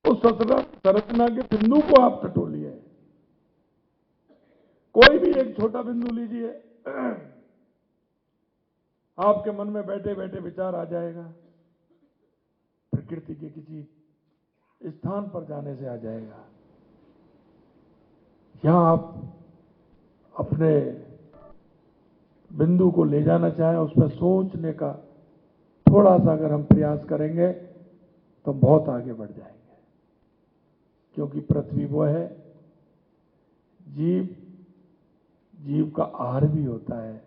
उस संरचना के बिंदु को आप टटोलिए। कोई भी एक छोटा बिंदु लीजिए, आपके मन में बैठे बैठे विचार आ जाएगा, प्रकृति के किसी स्थान पर जाने से आ जाएगा। यहां आप अपने बिंदु को ले जाना चाहें, उस पर सोचने का थोड़ा सा अगर हम प्रयास करेंगे तो हम बहुत आगे बढ़ जाएंगे। क्योंकि पृथ्वी वो है, जीव का आहार भी होता है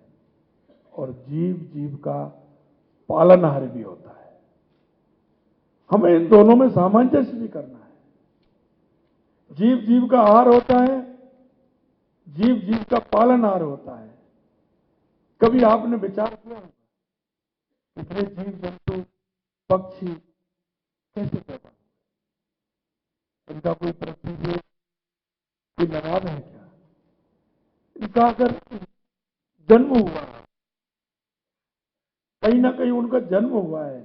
और जीव का पालनहार भी होता है। हमें इन दोनों में सामंजस्य भी करना है। जीव का आहार होता है, जीव का पालनहार होता है। कभी आपने विचार किया होगा कितने जीव जंतु पक्षी कैसे पैदा हुए? इनका कोई पृथ्वी से कोई लगाव है क्या? इनका अगर जन्म हुआ है, कहीं ना कहीं उनका जन्म हुआ है,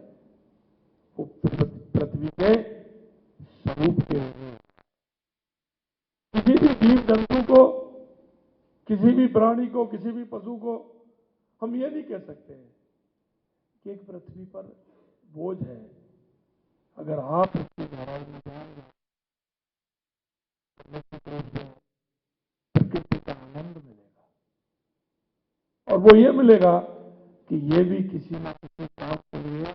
वो पृथ्वी के स्वरूप के हैं। किसी भी जीव जंतु को, किसी भी प्राणी को, किसी भी पशु को हम ये नहीं कह सकते कि एक पृथ्वी पर बोझ है। अगर आप इसकी गहराई में जाएंगे तो निश्चित रूप से प्रकृति का आनंद मिलेगा, और वो ये मिलेगा कि ये भी किसी न किसी काम के लिए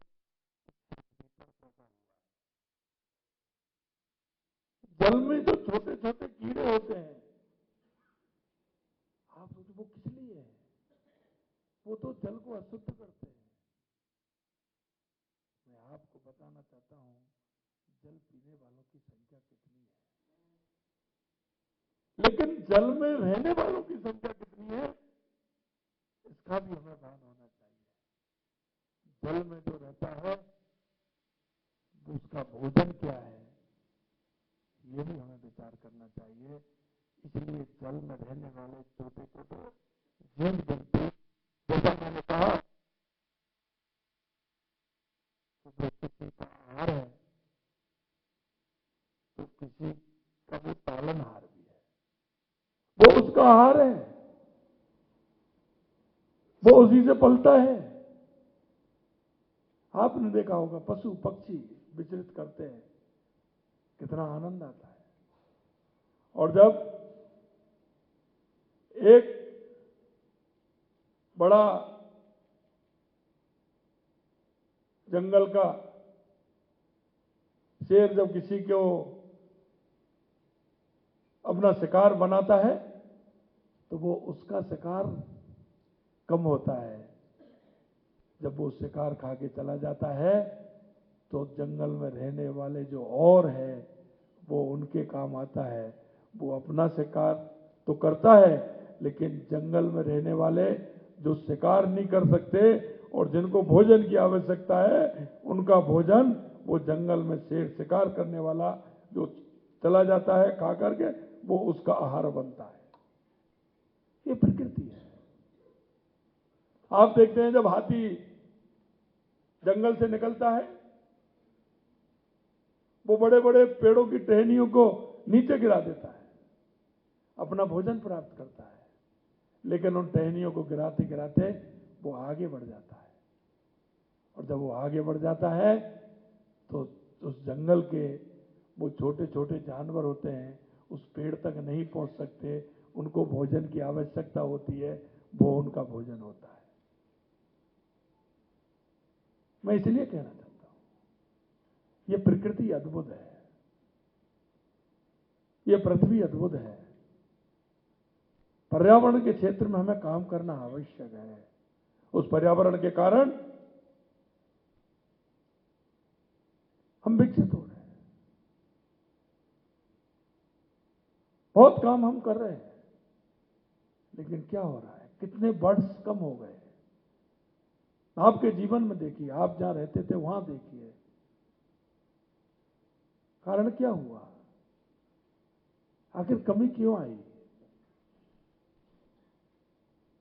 जल में जो छोटे छोटे कीड़े होते हैं, आप सोचो वो किस लिए है? वो तो जल को अशुद्ध करते हैं। मैं आपको बताना चाहता हूं जल पीने वालों की संख्या कितनी है, लेकिन जल में रहने वालों की संख्या कितनी है इसका भी हमें भान होना चाहिए। जल में जो रहता है उसका भोजन क्या है, ये भी हमें विचार करना चाहिए। इसलिए जल में रहने वाले छोटे छोटे जीव जंतु, जैसा मैंने कहा, जो किसी का आहार है तो किसी का वो पालनहार भी है, वो उसका आहार है, वो उसी से पलता है। आपने देखा होगा पशु पक्षी विचरित करते हैं, कितना आनंद आता है। और जब एक बड़ा जंगल का शेर जब किसी को अपना शिकार बनाता है तो वो उसका शिकार कम होता है। जब वो शिकार खा के चला जाता है तो जंगल में रहने वाले जो और है वो उनके काम आता है। वो अपना शिकार तो करता है, लेकिन जंगल में रहने वाले जो शिकार नहीं कर सकते और जिनको भोजन की आवश्यकता है, उनका भोजन वो जंगल में शेर शिकार करने वाला जो चला जाता है खा करके, वो उसका आहार बनता है। ये प्रकृति है। आप देखते हैं जब हाथी जंगल से निकलता है, वो बड़े बड़े पेड़ों की टहनियों को नीचे गिरा देता है, अपना भोजन प्राप्त करता है। लेकिन उन टहनियों को गिराते गिराते वो आगे बढ़ जाता है, और जब वो आगे बढ़ जाता है तो उस जंगल के वो छोटे छोटे जानवर होते हैं, उस पेड़ तक नहीं पहुंच सकते, उनको भोजन की आवश्यकता होती है, वो उनका भोजन होता है। मैं इसलिए कहना चाहता हूं ये प्रकृति अद्भुत है, ये पृथ्वी अद्भुत है। पर्यावरण के क्षेत्र में हमें काम करना आवश्यक है। उस पर्यावरण के कारण हम विकसित हो रहे हैं, बहुत काम हम कर रहे हैं, लेकिन क्या हो रहा है? कितने बर्ड्स कम हो गए। आपके जीवन में देखिए, आप जहां रहते थे वहां देखिए, कारण क्या हुआ? आखिर कमी क्यों आई?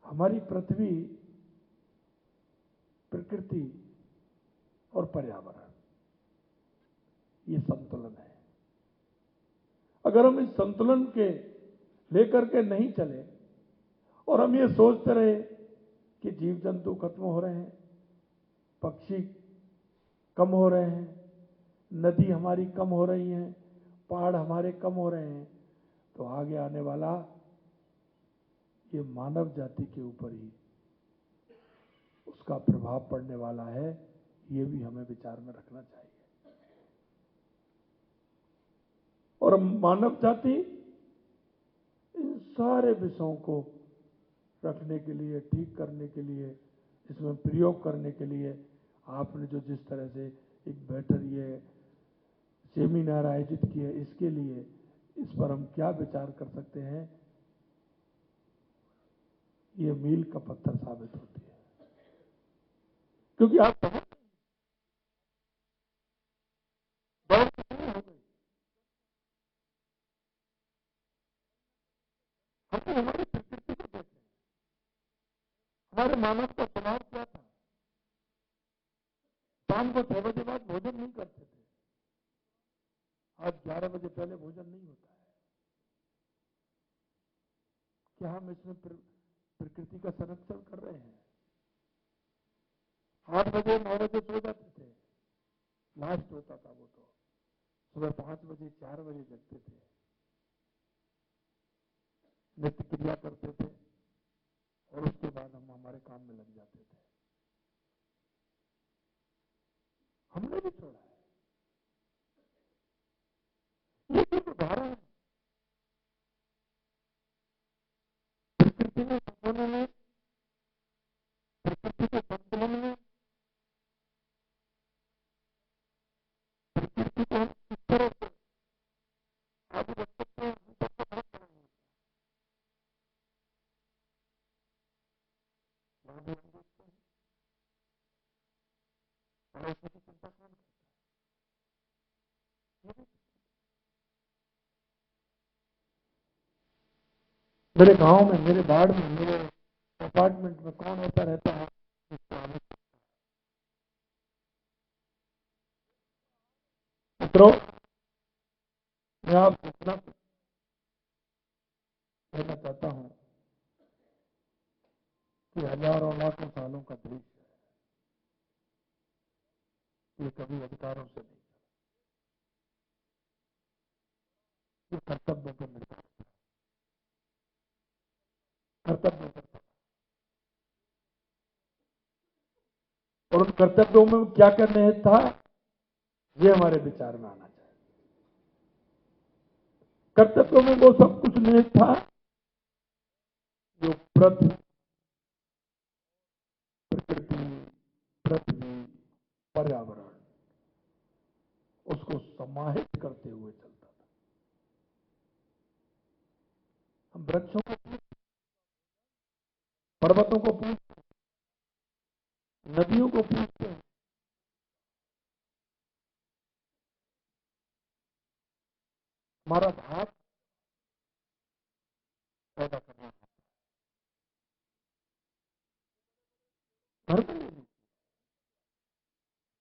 हमारी पृथ्वी, प्रकृति और पर्यावरण, ये संतुलन है। अगर हम इस संतुलन के लेकर के नहीं चले और हम ये सोचते रहे कि जीव जंतु खत्म हो रहे हैं, पक्षी कम हो रहे हैं, नदी हमारी कम हो रही है, पहाड़ हमारे कम हो रहे हैं, तो आगे आने वाला ये मानव जाति के ऊपर ही उसका प्रभाव पड़ने वाला है। ये भी हमें विचार में रखना चाहिए। और मानव जाति इन सारे विषयों को रखने के लिए, ठीक करने के लिए, इसमें प्रयोग करने के लिए आपने जो जिस तरह से एक बेहतर ये सेमिनार आयोजित किए, इसके लिए इस पर हम क्या विचार कर सकते हैं, ये मील का पत्थर साबित होती है। क्योंकि आप हमारी प्रकृति को देखें, हमारे मानव का स्वभाव क्या था? शाम को 6 बजे बाद भोजन नहीं करते थे। आज 11 बजे पहले भोजन नहीं होता है। क्या हम इसमें प्रकृति का संरक्षण कर रहे हैं? 8 बजे 9 बजे सो जाते थे, लास्ट होता था वो, तो सुबह 5 बजे 4 बजे जगते थे, नित्य क्रिया करते थे और उसके बाद हम हमारे काम में लग जाते थे। हमने भी छोड़ा है। ये एक उदाहरण है। प्रकृति में संतुलन में, प्रकृति के संतुलन में, प्रकृति को हम किस तरह से आगे बढ़ सकते हैं, हम सबको बहुत बड़ा है। वहां भी हम देखते हैं पड़ोसी की चिंता कौन करता है? मेरे गांव में, मेरे वार्ड में, मेरे अपार्टमेंट में कौन ऐसा रहता है जिसको आवश्यकता है? मित्रों, मैं आपको इतना कहना चाहता हूं कि हजारों लाखों सालों का देश है, ये कभी अधिकारों से नहीं, ये कर्तव्यों पर निर्भर है। कर्तव्यों पर, और उन कर्तव्यों में क्या करने था, ये हमारे विचार में आना चाहिए। कर्तव्यों में वो सब कुछ नहीं था जो प्रकृति, पृथ्वी, पर्यावरण, उसको समाहित करते हुए चलता था। हम वृक्षों को पूछते, पर्वतों को पूछते, नदियों को पूछते हैं, हमारा भाव पैदा करना है। घर में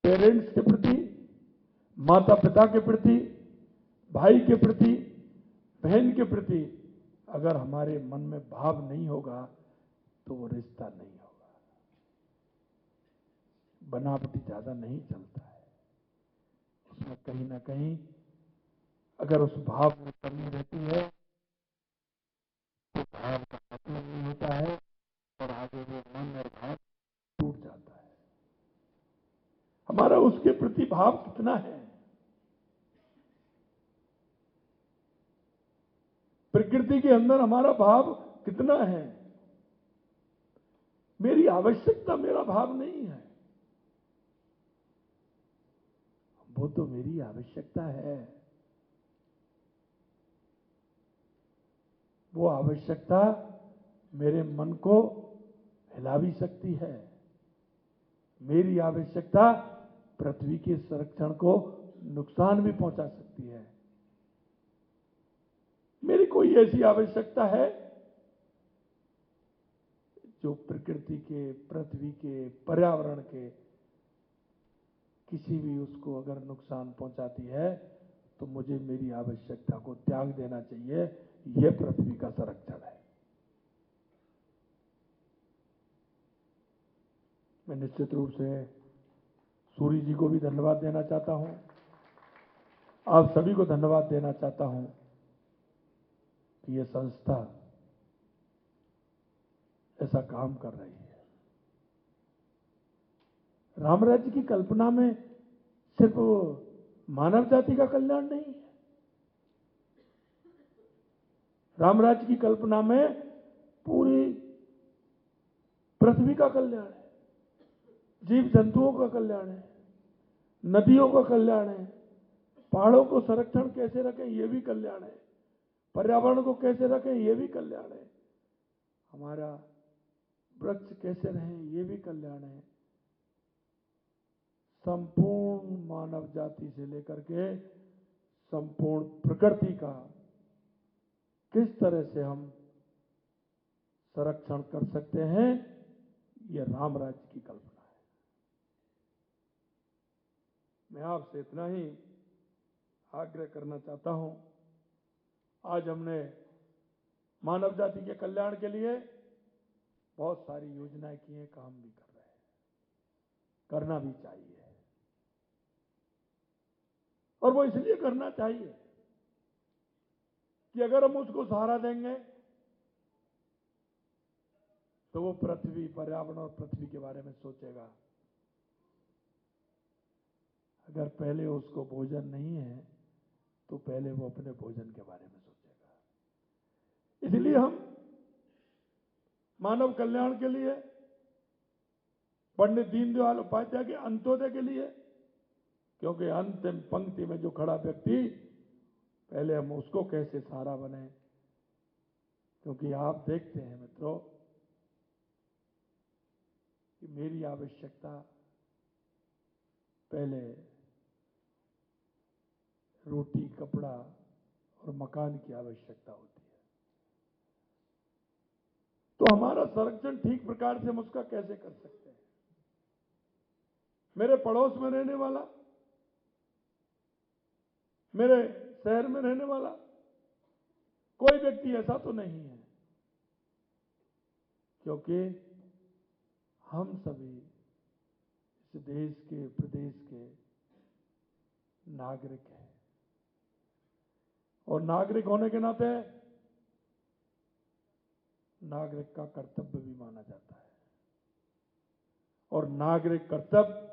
पेरेंट्स के प्रति, माता पिता के प्रति, भाई के प्रति, बहन के प्रति अगर हमारे मन में भाव नहीं होगा तो वो रिश्ता नहीं होगा। बनावटी ज्यादा नहीं चलता है, उसमें कहीं ना कहीं अगर उस भाव में कमी रहती है तो भाव का मतलब नहीं होता है और आगे वो मन और भाव टूट जाता है। हमारा उसके प्रति भाव कितना है? प्रकृति के अंदर हमारा भाव कितना है? मेरी आवश्यकता मेरा भाव नहीं है, वो तो मेरी आवश्यकता है। वो आवश्यकता मेरे मन को हिला भी सकती है। मेरी आवश्यकता पृथ्वी के संरक्षण को नुकसान भी पहुंचा सकती है। मेरी कोई ऐसी आवश्यकता है जो प्रकृति के, पृथ्वी के, पर्यावरण के किसी भी उसको अगर नुकसान पहुंचाती है तो मुझे मेरी आवश्यकता को त्याग देना चाहिए। यह पृथ्वी का संरक्षण है। मैं निश्चित रूप से सूरी जी को भी धन्यवाद देना चाहता हूं। आप सभी को धन्यवाद देना चाहता हूं कि यह संस्था ऐसा काम कर रही है। राम राज्य की कल्पना में सिर्फ मानव जाति का कल्याण नहीं है। राम राज्य की कल्पना में पूरी पृथ्वी का कल्याण है, जीव जंतुओं का कल्याण है, नदियों का कल्याण है, पहाड़ों को संरक्षण कैसे रखें यह भी कल्याण है, पर्यावरण को कैसे रखें यह भी कल्याण है, हमारा वृक्ष कैसे रहें यह भी कल्याण है। संपूर्ण मानव जाति से लेकर के संपूर्ण प्रकृति का किस तरह से हम संरक्षण कर सकते हैं, यह राम राज्य की कल्पना है। मैं आपसे इतना ही आग्रह करना चाहता हूं। आज हमने मानव जाति के कल्याण के लिए बहुत सारी योजनाएं की हैं, काम भी कर रहे हैं, करना भी चाहिए। और वो इसलिए करना चाहिए कि अगर हम उसको सहारा देंगे तो वो पृथ्वी, पर्यावरण और पृथ्वी के बारे में सोचेगा। अगर पहले उसको भोजन नहीं है तो पहले वो अपने भोजन के बारे में सोचेगा। इसलिए हम मानव कल्याण के लिए, पंडित दीनदयाल उपाध्याय के अंत्योदय के लिए, क्योंकि अंतिम पंक्ति में जो खड़ा व्यक्ति, पहले हम उसको कैसे सहारा बने। क्योंकि आप देखते हैं मित्रों कि मेरी आवश्यकता पहले रोटी, कपड़ा और मकान की आवश्यकता होती है। तो हमारा संरक्षण ठीक प्रकार से हम उसका कैसे कर सकते हैं। मेरे पड़ोस में रहने वाला, मेरे शहर में रहने वाला कोई व्यक्ति ऐसा तो नहीं है, क्योंकि हम सभी इस देश के, प्रदेश के नागरिक हैं। और नागरिक होने के नाते नागरिक का कर्तव्य भी माना जाता है। और नागरिक कर्तव्य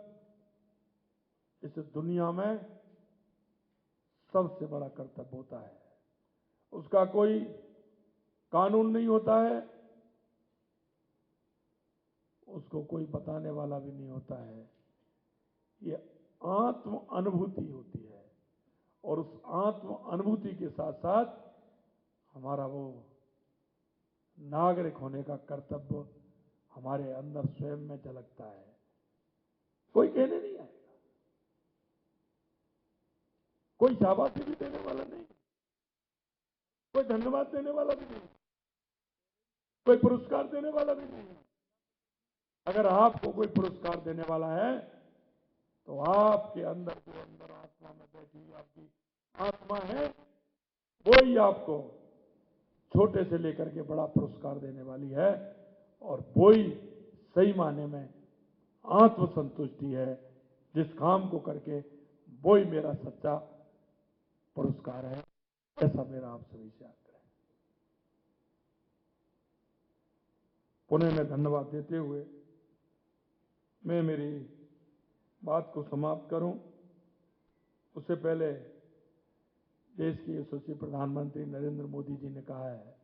इस दुनिया में सबसे बड़ा कर्तव्य होता है। उसका कोई कानून नहीं होता है, उसको कोई बताने वाला भी नहीं होता है। ये आत्म अनुभूति होती है। और उस आत्म अनुभूति के साथ साथ हमारा वो नागरिक होने का कर्तव्य हमारे अंदर स्वयं में झलकता है। कोई कहने नहीं आएगा, कोई शाबाशी भी देने वाला नहीं, कोई धन्यवाद देने वाला भी नहीं, कोई पुरस्कार देने वाला भी नहीं। अगर आपको कोई पुरस्कार देने वाला है तो आपके अंदर जो अंदर आत्मा में बैठी हुई आपकी आत्मा है, वो ही आपको छोटे से लेकर के बड़ा पुरस्कार देने वाली है। और वो ही सही माने में आत्मसंतुष्टि है। जिस काम को करके वो ही मेरा सच्चा पुरस्कार है। ऐसा मेरा आप सभी से आग्रह है। पुनः मैं धन्यवाद देते हुए मैं मेरी बात को समाप्त करूं, उससे पहले देश के यशस्वी प्रधानमंत्री नरेंद्र मोदी जी ने कहा है,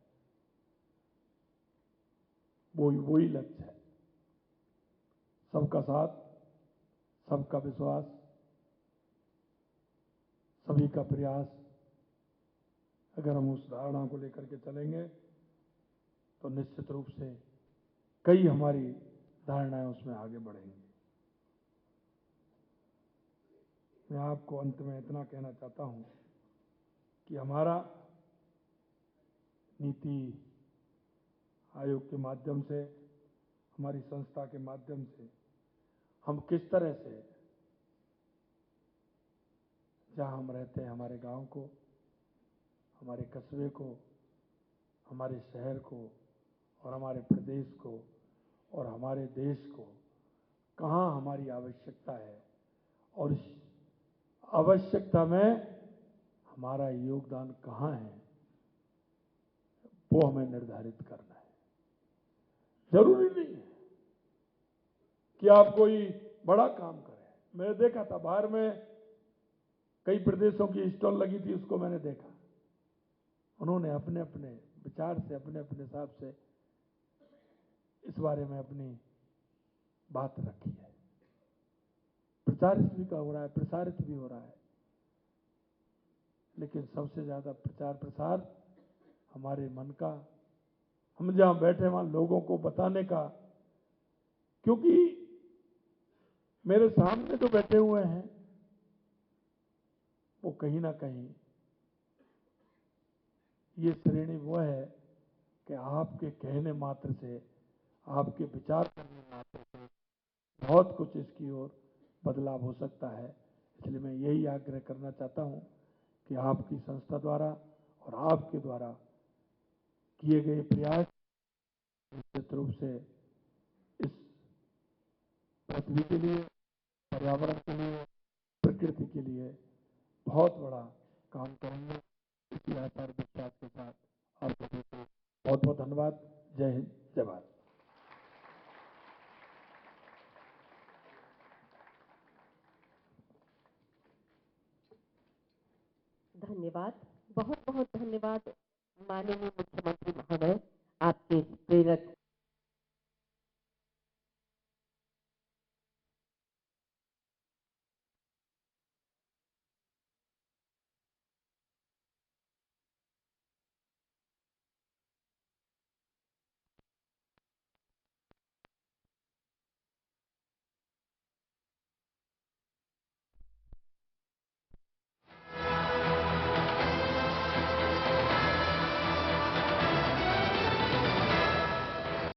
वही लक्ष्य है, सबका साथ, सबका विश्वास, सभी का प्रयास। अगर हम उस धारणा को लेकर के चलेंगे तो निश्चित रूप से कई हमारी धारणाएं उसमें आगे बढ़ेंगी। मैं आपको अंत में इतना कहना चाहता हूं कि हमारा नीति आयोग के माध्यम से, हमारी संस्था के माध्यम से हम किस तरह से जहाँ हम रहते हैं, हमारे गांव को, हमारे कस्बे को, हमारे शहर को और हमारे प्रदेश को और हमारे देश को कहाँ हमारी आवश्यकता है और इस आवश्यकता में हमारा योगदान कहाँ है, वो हमें निर्धारित करना है। जरूरी नहीं है कि आप कोई बड़ा काम करें। मैंने देखा था बाहर में कई प्रदेशों की स्टॉल लगी थी, उसको मैंने देखा। उन्होंने अपने अपने विचार से, अपने अपने हिसाब से इस बारे में अपनी बात रखी है। प्रचारित भी हो रहा है, प्रसारित भी हो रहा है, लेकिन सबसे ज्यादा प्रचार प्रसार हमारे मन का, हम जहां बैठे वहां लोगों को बताने का। क्योंकि मेरे सामने जो बैठे हुए हैं वो कहीं ना कहीं ये श्रेणी वो है कि आपके कहने मात्र से, आपके विचार करने मात्र से बहुत कुछ इसकी ओर बदलाव हो सकता है। इसलिए मैं यही आग्रह करना चाहता हूं कि आपकी संस्था द्वारा और आपके द्वारा किए गए प्रयास निश्चित रूप से इस पृथ्वी के लिए, पर्यावरण के लिए, प्रकृति के लिए बहुत बड़ा काम करेंगे। इसी आशा और विश्वास के साथ आप सभी को बहुत बहुत धन्यवाद। जय हिंद, जय भारत। धन्यवाद, बहुत बहुत धन्यवाद माननीय मुख्यमंत्री महोदय, आपके प्रेरक